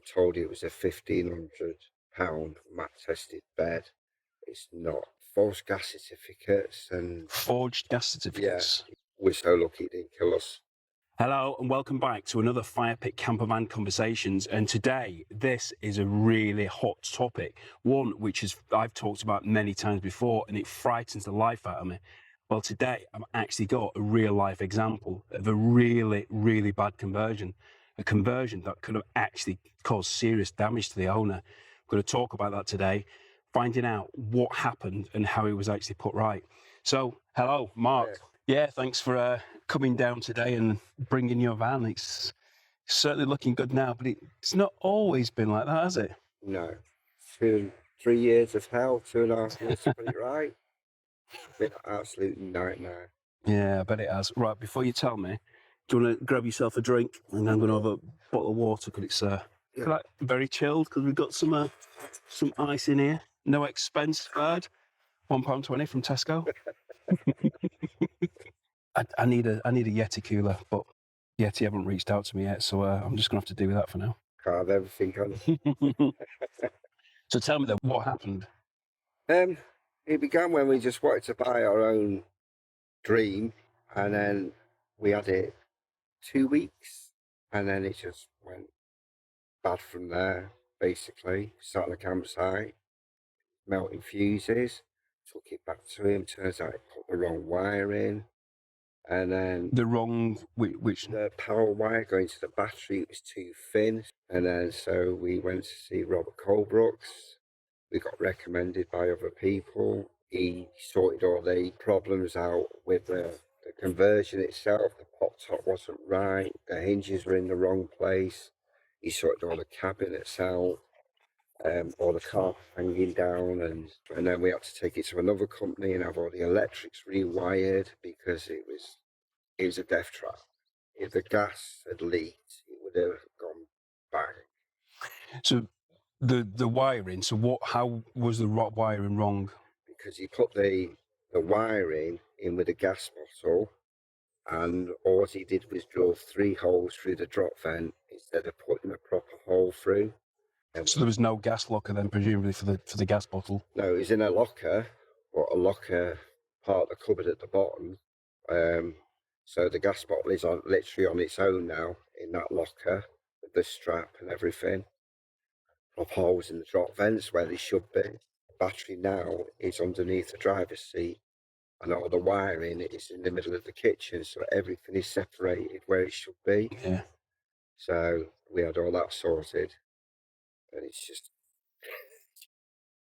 told it was a £1,500 mat tested bed. It's not. False gas certificates and Forged gas certificates. Yeah, we're so lucky it didn't kill us. Hello and welcome back to another Fire Pit Campervan Conversations, and today this is a really hot topic, one which I've talked about many times before and it frightens the life out of me. Well, today I've actually got a real life example of a really, really bad conversion, a conversion that could have actually caused serious damage to the owner. We're going to talk about that today, finding out what happened and how it was actually put right. So, hello, Mark. Yeah, thanks for coming down today and bringing your van. It's certainly looking good now, but it's not always been like that, has it? No. 3 years of hell, 2.5 years to put it right. It's been an absolute nightmare. Yeah, I bet it has. Right, before you tell me, do you want to grab yourself a drink? And I'm going to have a bottle of water because it's like very chilled because we've got some ice in here. No expense spared. £1.20 from Tesco. I need a Yeti cooler, but Yeti haven't reached out to me yet, so I'm just going to have to do with that for now. Can't have everything on. So tell me then, what happened? It began when we just wanted to buy our own dream, and then we had it 2 weeks, and then it just went bad from there, basically. Sat on the campsite, melting fuses, took it back to him, turns out it put the wrong wire in. And then the wrong, which? The power wire going to the battery was too thin. And then so we went to see Robert Colbrooks. We got recommended by other people. He sorted all the problems out with the conversion itself. The Poptop wasn't right. The hinges were in the wrong place. He sorted all the cabinets out. All the carpet hanging down, and then we had to take it to another company and have all the electrics rewired because it was a death trap. If the gas had leaked, it would have gone bang. So the wiring. So how was the wiring wrong? Because he put the wiring in with a gas bottle, and all he did was drill 3 holes through the drop vent instead of putting a proper hole through. So there was no gas locker then, presumably, for the gas bottle? No, it was in a locker, but a locker part of the cupboard at the bottom. So the gas bottle is literally on its own now in that locker with the strap and everything. Of holes in the drop vents where they should be. The battery now is underneath the driver's seat, and all the wiring is in the middle of the kitchen, so everything is separated where it should be. Yeah. So we had all that sorted. And it's just,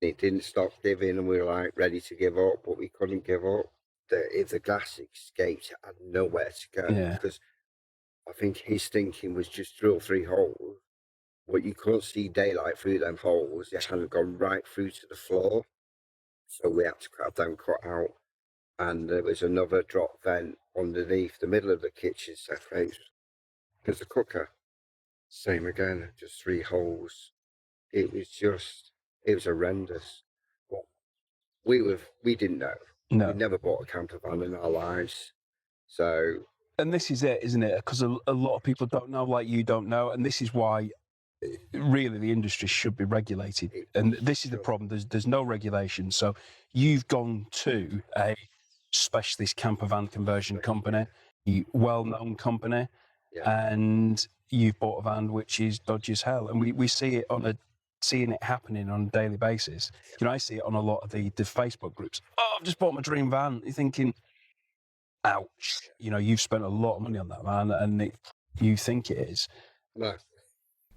it didn't stop giving, and we were like ready to give up, but we couldn't give up. If the gas escaped, it had nowhere to go. Yeah. Because I think his thinking was just drill 3 holes, but you couldn't see daylight through them holes. It hadn't gone right through to the floor, so we had to have them cut out. And there was another drop vent underneath the middle of the kitchen separated. There's a cooker, same again, just 3 holes. It was horrendous. But we didn't know. No. We never bought a camper van in our lives. So. And this is it, isn't it? Because a lot of people don't know, like you don't know, and this is why really the industry should be regulated. And this is the problem. There's no regulation. So you've gone to a specialist campervan conversion company, a well-known company, and you've bought a van which is dodgy as hell. And we see it seeing it happening on a daily basis. You know, I see it on a lot of the Facebook groups. Oh, I've just bought my dream van. You're thinking, ouch. You know, you've spent a lot of money on that van, and you think it is. No.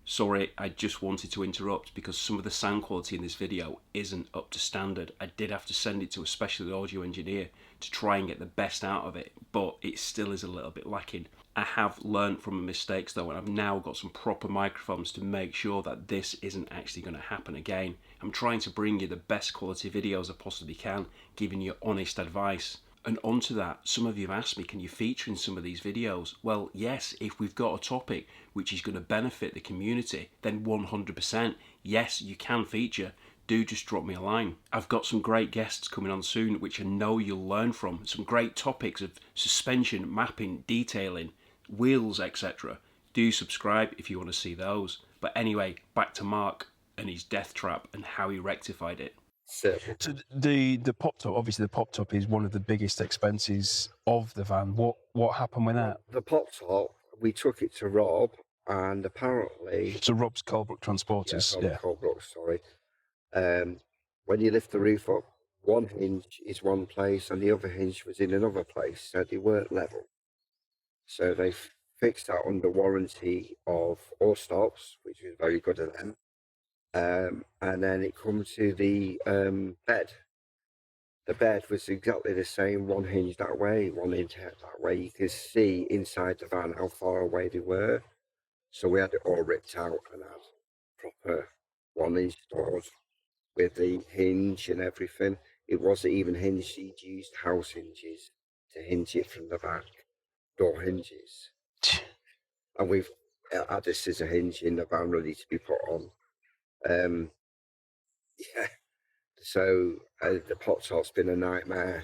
Sorry, I just wanted to interrupt because some of the sound quality in this video isn't up to standard. I did have to send it to a specialist audio engineer to try and get the best out of it, but it still is a little bit lacking. I have learned from my mistakes though, and I've now got some proper microphones to make sure that this isn't actually going to happen again. I'm trying to bring you the best quality videos I possibly can, giving you honest advice. And onto that, some of you have asked me, can you feature in some of these videos? Well, yes, if we've got a topic which is going to benefit the community, then 100%, yes, you can feature. Do just drop me a line. I've got some great guests coming on soon, which I know you'll learn from. Some great topics of suspension, mapping, detailing, wheels, etc. Do subscribe if you want to see those. But anyway, back to Mark and his death trap and how he rectified it. Certainly. So the Poptop, obviously the Poptop is one of the biggest expenses of the van. What happened with that? The Poptop, we took it to Rob, and apparently, So Rob's Colebrook Transporters, Rob Colebrook, sorry. When you lift the roof up, one hinge is one place and the other hinge was in another place, so they weren't level. So they fixed that under warranty of OStops, which was very good of them. And then it comes to the bed. The bed was exactly the same, one hinge that way, one hinge that way. You could see inside the van how far away they were. So we had it all ripped out and had proper one hinge doors with the hinge and everything. It wasn't even hinged, he'd used house hinges to hinge it from the back, door hinges. And we've had a scissor hinge in the van ready to be put on. Yeah, so the Poptop's been a nightmare.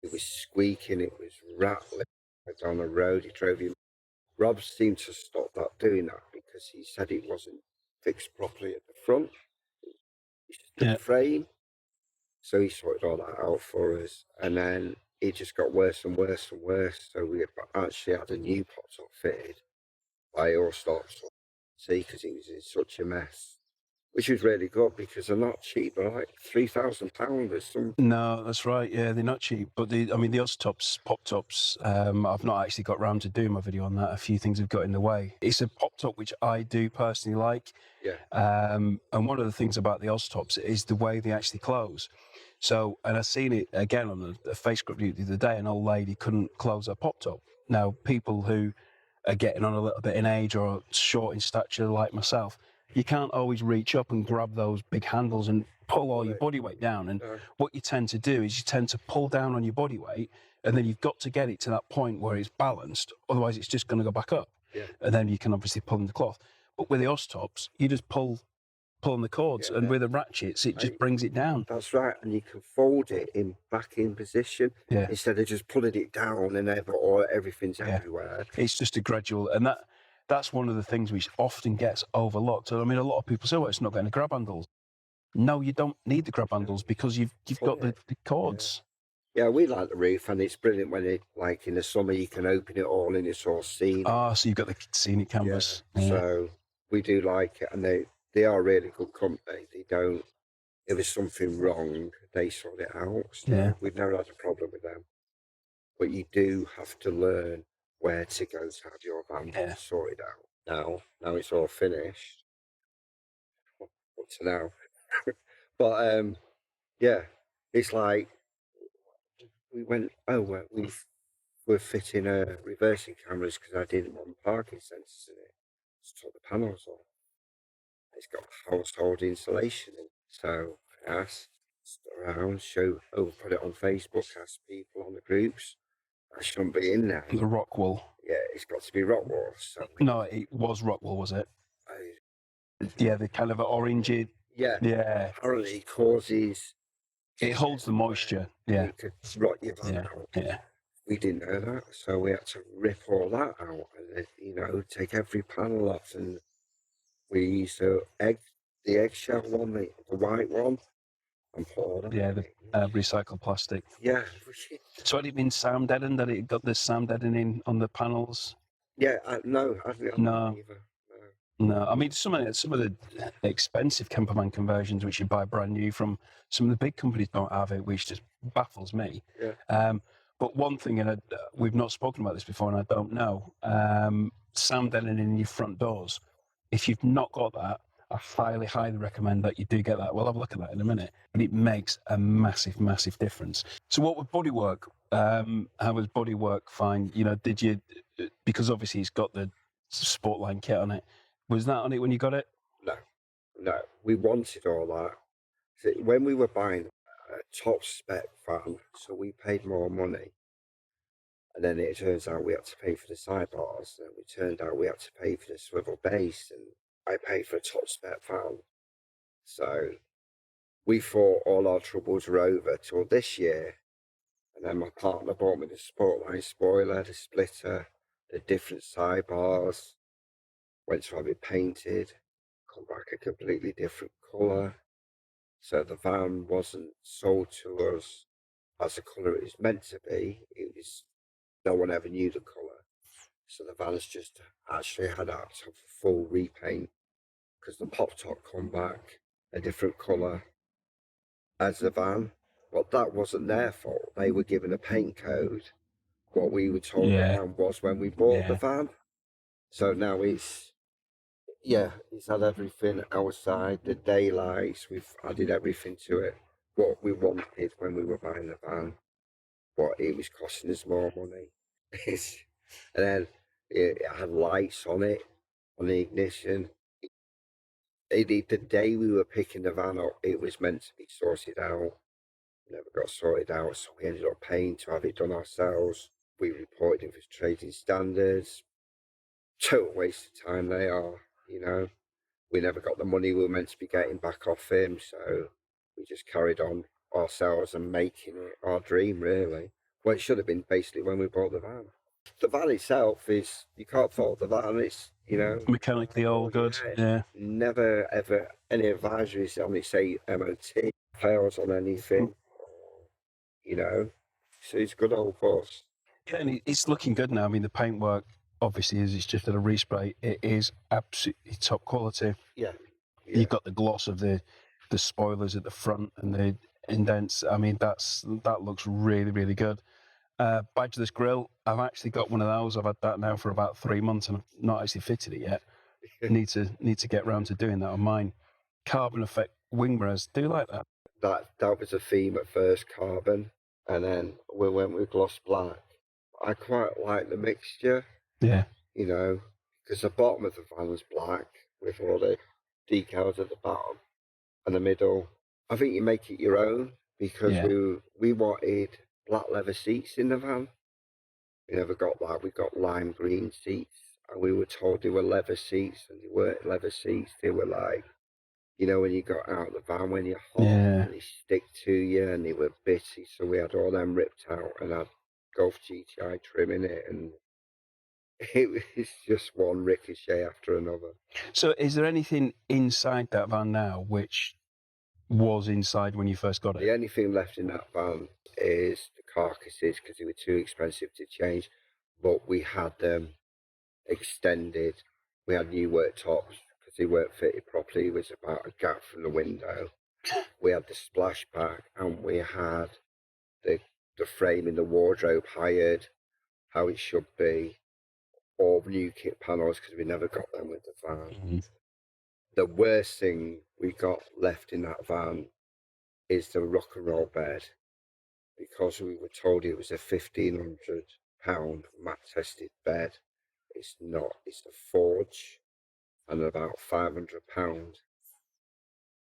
It was squeaking, it was rattling down the road. It drove him. Rob seemed to stop that doing that because he said it wasn't fixed properly at the front. It's just the frame. So he sorted all that out for us, and then it just got worse and worse and worse. So we actually had a new Poptop fitted by OStop, see, because it was in such a mess. Which was really good because they're not cheap. They're like £3,000 or something. No, that's right. Yeah, they're not cheap. But the OStops, Poptops, I've not actually got round to doing my video on that. A few things have got in the way. It's a Poptop which I do personally like. Yeah. And one of the things about the OStops is the way they actually close. So, and I've seen it again on a Facebook group the other day. An old lady couldn't close her Poptop. Now, people who are getting on a little bit in age or short in stature like myself, you can't always reach up and grab those big handles and pull all your body weight down. And what you tend to do is you tend to pull down on your body weight, and then you've got to get it to that point where it's balanced. Otherwise, it's just going to go back up. Yeah. And then you can obviously pull in the cloth. But with the OStops, you just pull on the cords, and with the ratchets, it just brings it down. That's right, and you can fold it back in position instead of just pulling it down and everything's everywhere. It's just a gradual, and that's one of the things which often gets overlooked. I mean, a lot of people say, well, it's not getting the grab handles. No, you don't need the grab handles because you've got the cords. Yeah, we like the roof, and it's brilliant when it, like in the summer, you can open it all and it's all scenic. Ah, so you've got the scenic canvas. Yeah. So we do like it, and they are really good company. They don't, if there's something wrong, they sort it out. So we've never had a problem with them. But you do have to learn where to go to have your van sorted out. Now it's all finished. Up to now. But yeah, it's like we went, we're fitting reversing cameras because I didn't want parking sensors in it. Just took the panels off. It's got household insulation in. So I asked around, put it on Facebook, asked people on the groups. I shouldn't be in there. The rock wool. Yeah, it's got to be rock wool. So no, it was rock wool, was it? Yeah, the kind of orangey. Yeah. Apparently it causes. It holds the moisture. Yeah. It could rot your van out. Yeah. We didn't know that, so we had to rip all that out and take every panel off, and we used the eggshell one, the white one, and put all that. Yeah, the recycled plastic. Yeah. So had it been sound deadened? That it got the sound deadening on the panels? Yeah, no, I didn't either. No, I mean some of the expensive Campervan conversions which you buy brand new from some of the big companies don't have it, which just baffles me. Yeah. But one thing, and we've not spoken about this before, and I don't know, sound deadening in your front doors. If you've not got that, I highly recommend that you do get that. We'll have a look at that in a minute, but it makes a massive difference. So what with Bodywork? How was Bodywork fine? Did you, because obviously it's got the Sportline kit on it. Was that on it when you got it? No. We wanted all that. So when we were buying a top spec van, so we paid more money. And then it turns out we had to pay for the sidebars. And it turned out we had to pay for the swivel base. And I paid for a top spec van. So we thought all our troubles were over till this year. And then my partner bought me the Sportline spoiler, the splitter, the different sidebars. Went to have it painted. come back a completely different colour. So the van wasn't sold to us as the colour it was meant to be. It was, no one ever knew the colour. So the van's just actually had to have a full repaint because the Poptop come back a different colour as the van. But that wasn't their fault. They were given a paint code. What we were told the van was when we bought the van. So now it's had everything outside, the daylights, we've added everything to it. What we wanted when we were buying the van, but it was costing us more money. And then it had lights on it, on the ignition. The day we were picking the van up, it was meant to be sorted out. Never got sorted out, so we ended up paying to have it done ourselves. We reported it for trading standards. Total waste of time they are, you know. We never got the money we were meant to be getting back off him, so we just carried on ourselves and making it our dream, really. Well, it should have been basically when we bought the van. The van itself is, you can't fault the van, it's, you know, Mechanically all good. Yeah. Never ever any advisories on it say MOT, fails on anything, you know, so it's good old bus. Yeah, and it's looking good now. I mean, the paintwork obviously is, it's just had a respray. It is absolutely top quality. Yeah. You've got the gloss of the spoilers at the front and the indents. I mean, that looks really, really good. Badgeless grill, I've actually got one of those. I've had that now for about 3 months and I've not actually fitted it yet. need to get round to doing that on mine. Carbon effect wing mirrors, do you like that? That was a theme at first, carbon, and then we went with gloss black. I quite like the mixture. Yeah. You know, because the bottom of the van was black with all the decals at the bottom and the middle. I think you make it your own because we wanted black leather seats in the van. We never got that. We got lime green seats, and we were told they were leather seats, and they weren't leather seats. They were like, you know, when you got out of the van when you're hot and they stick to you, and they were bitty. So we had all them ripped out and had Golf GTI trim in it, and it was just one ricochet after another. So is there anything inside that van now which was inside when you first got it? The only thing left in that van is the carcasses because they were too expensive to change, but we had them extended. We had new worktops because they weren't fitted properly. It was about a gap from the window. We had the splashback, and we had the frame in the wardrobe hired how it should be. All new kit panels because we never got them with the van. The worst thing we got left in that van is the rock and roll bed, because we were told it was a £1,500 mat tested bed. It's not, it's the forge and about £500.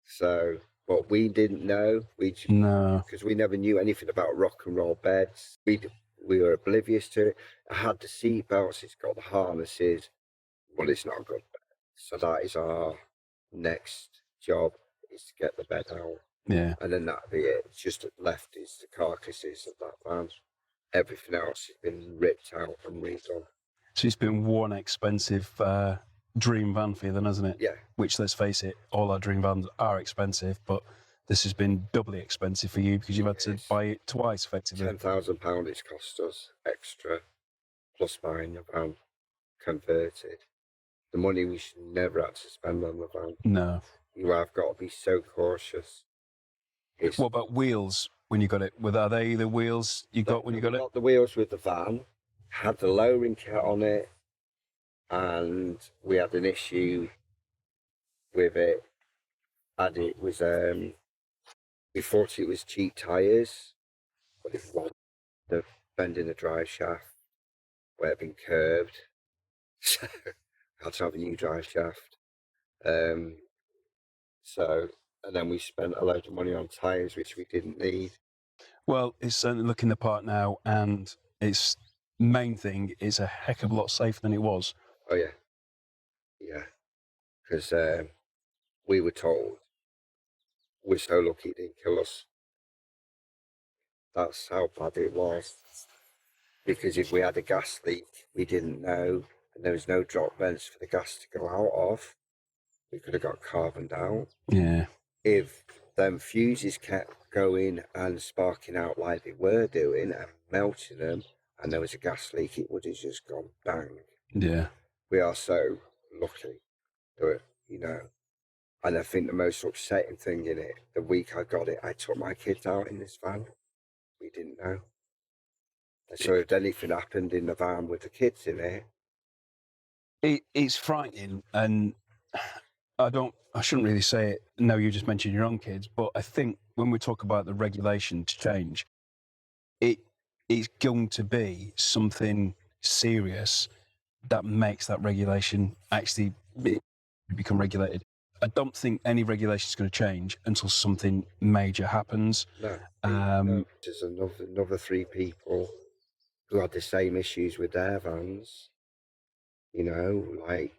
So, but we didn't know, because we never knew anything about rock and roll beds. We were oblivious to it. It had the seat belts, it's got the harnesses, but it's not a good bed. So that is our next job, is to get the bed out. Yeah. And then that'll be it. Just left is the carcasses of that van. Everything else has been ripped out and redone. So it's been one expensive dream van for you then, hasn't it? Yeah. Which, let's face it, all our dream vans are expensive, but this has been doubly expensive for you because you've had to buy it twice, effectively. £10,000 it's cost us extra, plus buying the van converted. The money we should never have to spend on the van. No. You have got to be so cautious. What about wheels when you got it? Are they the wheels you got when you got it? Got the wheels with the van, had the lowering kit on it, and we had an issue with it. And it was, we thought it was cheap tyres, but it wasn't. The bend in the drive shaft where it had been curbed. So I had to have a new drive shaft. So, and then we spent a load of money on tyres, which we didn't need. Well, it's certainly looking the part now, and its main thing is a heck of a lot safer than it was. Oh, yeah. Yeah. Because we were told we're so lucky it didn't kill us. That's how bad it was. Because if we had a gas leak, we didn't know, and there was no drop vents for the gas to go out of. we could have got carboned out. Yeah. If them fuses kept going and sparking out like they were doing and melting them, and there was a gas leak, it would have just gone bang. Yeah. We are so lucky that, you know, and I think the most upsetting thing in it, the week I got it, I took my kids out in this van. We didn't know. And so if anything happened in the van with the kids in it, It's frightening, and I shouldn't really say it. No, you just mentioned your own kids, but I think when we talk about the regulation to change, it's going to be something serious that makes that regulation actually become regulated. I don't think any regulation is going to change until something major happens. no. Um, There's another 3 people who had the same issues with their vans, you know, like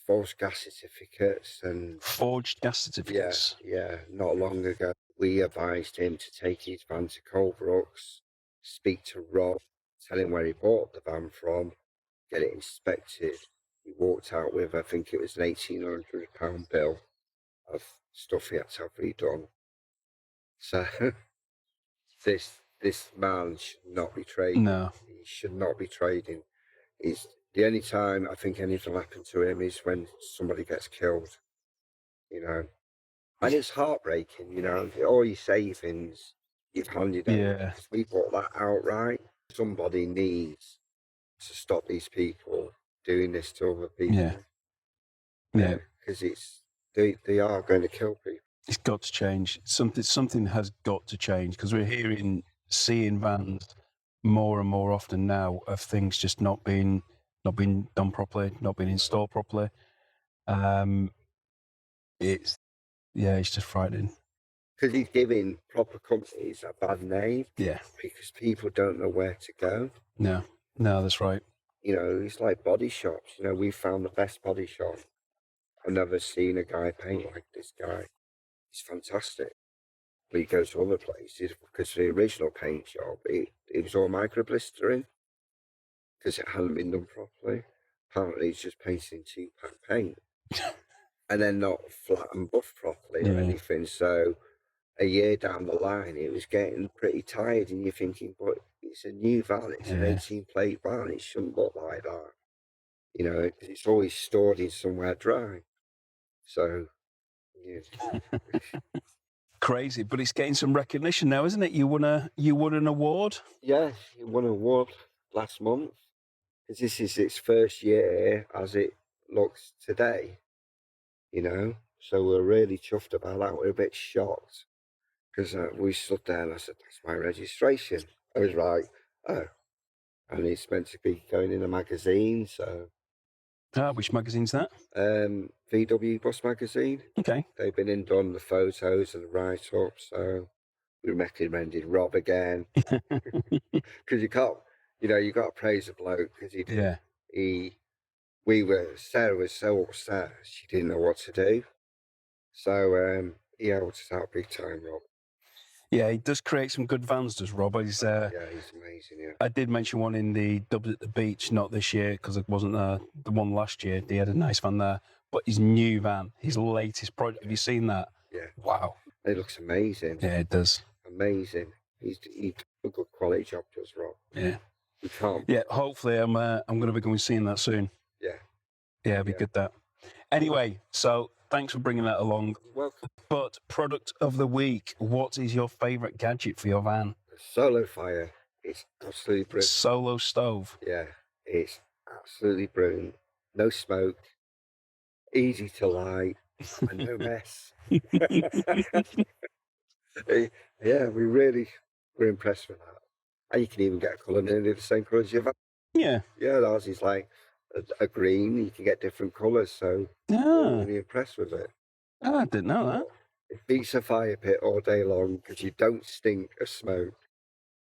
false gas certificates and Forged gas certificates. yeah, not long ago we advised him to take his van to Colbrooks, speak to Rob, tell him where he bought the van from, get it inspected. He walked out with, I think it was an £1,800 bill of stuff he had to have redone. So this man should not be trading. No. He should not be trading. It's the only time I think anything will happen to him is when somebody gets killed, you know. And it's heartbreaking, you know. All your savings you've handed over. Yeah. Because we bought that outright. Somebody needs to stop these people doing this to other people. Yeah. Yeah. Because they are going to kill people. It's got to change. Something has got to change, because we're seeing vans more and more often now of things just not being done properly, not being installed properly. It's just frightening. Because he's giving proper companies a bad name. Yeah. Because people don't know where to go. No, that's right. You know, it's like body shops. You know, we found the best body shop. I've never seen a guy paint like this guy. He's fantastic. But he goes to other places because the original paint job, it was all micro blistering because it hadn't been done properly. Apparently, he's just painting 2-pack paint and then not flat and buff properly or anything. So a year down the line, it was getting pretty tired, and you're thinking, but it's a new van, it's an 18-plate van, it shouldn't look like that. You know, because it's always stored in somewhere dry. So, yeah. Crazy, but it's getting some recognition now, isn't it? You won an award. Yes, he won an award last month because this is its first year as it looks today. You know, so we're really chuffed about that. We're a bit shocked because we stood there and I said, "That's my registration." I was like, "Oh," and it's meant to be going in a magazine. So, Which magazine's that? VW Bus Magazine. Okay. They've been in done the photos and the write-ups. So we recommended Rob again because you can't, you know, you got to praise the bloke because he did. Yeah. Sarah was so upset she didn't know what to do. So he helped us out big time, Rob. Yeah, he does create some good vans, does Rob? He's amazing. Yeah, I did mention one in the Dubs at the Beach, not this year because it wasn't there. The one last year, he had a nice van there. But his new van, his latest project, have you seen that? Yeah. Wow. It looks amazing. Yeah, it does. Amazing. He did a good quality job, does Rob. Yeah. You can't. Yeah, hopefully I'm going to be going seeing that soon. Yeah. Yeah, it'd be good that. Anyway, so thanks for bringing that along. Welcome. But product of the week, what is your favourite gadget for your van? Solo fire. It's absolutely brilliant. Solo stove. Yeah, it's absolutely brilliant. No smoke, easy to light, and no mess. Yeah, we're impressed with that. And you can even get a colour nearly the same colour as your van. Yeah. Yeah, ours is like a green. You can get different colours, so we're really impressed with it. Oh, I didn't know that. It beats a fire pit all day long because you don't stink of smoke.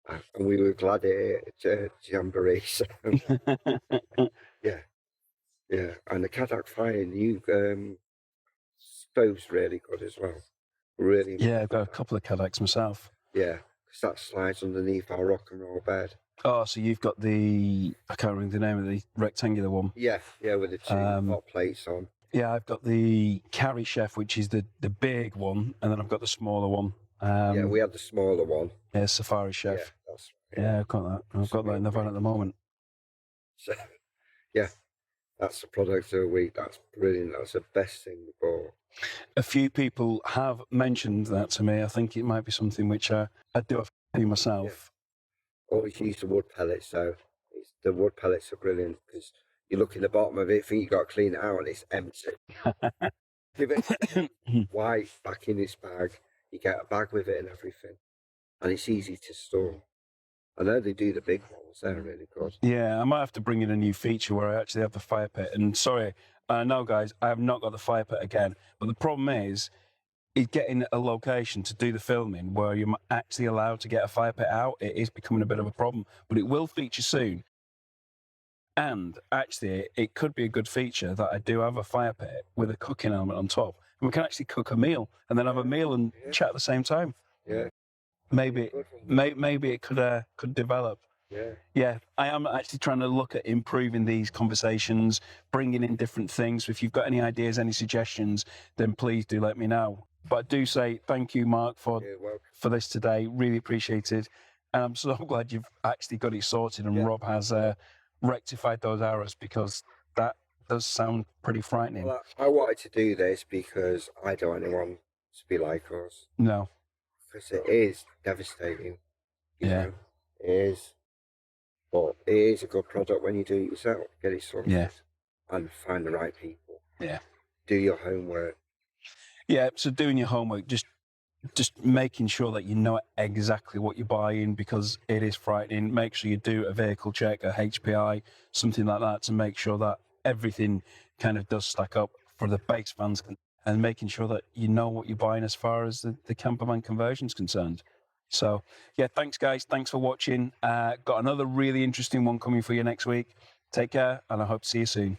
And we were glad at Jamboree. So. Yeah. And the Kadak Fire new stove's really good as well. Really. Yeah, I've got a couple of Kadaks myself. Yeah, because that slides underneath our rock and roll bed. Oh, so you've got I can't remember the name of the rectangular one. Yeah, with the two hot plates on. Yeah, I've got the Carry Chef, which is the big one, and then I've got the smaller one. Yeah, we had the smaller one. Yeah, Safari Yeah, Chef. that's Yeah, I've got that. I've got that in the van at the moment. So, yeah, that's the product of the week. That's brilliant. That's the best thing we bought. A few people have mentioned that to me. I think it might be something which I do have to do myself. Always use the wood pellets though. The wood pellets are brilliant because you look in the bottom of it, think you got to clean it out, and it's empty. Give it white back in this bag. You get a bag with it and everything, and it's easy to store. I know they do the big ones. They're really good. Yeah, I might have to bring in a new feature where I actually have the fire pit. And sorry, no, guys, I have not got the fire pit again. But the problem is getting a location to do the filming where you're actually allowed to get a fire pit out. It is becoming a bit of a problem, but it will feature soon. And actually, it could be a good feature that I do have a fire pit with a cooking element on top. And we can actually cook a meal and then have a meal and chat at the same time. Yeah. Maybe it could develop. Yeah, I am actually trying to look at improving these conversations, bringing in different things. So if you've got any ideas, any suggestions, then please do let me know. But I do say thank you, Mark, for this today. Really appreciated. And I'm so glad you've actually got it sorted and Rob has rectified those errors, because that does sound pretty frightening. Well, I wanted to do this because I don't want anyone to be like us. No. Because it is devastating. You know, it is. But it is a good product when you do it yourself. Get it sorted. And find the right people. Yeah. Do your homework. Yeah, so doing your homework, just making sure that you know exactly what you're buying, because it is frightening. Make sure you do a vehicle check, a HPI, something like that, to make sure that everything kind of does stack up for the base vans, and making sure that you know what you're buying as far as the Campervan Conversion is concerned. So, yeah, thanks, guys. Thanks for watching. Got another really interesting one coming for you next week. Take care, and I hope to see you soon.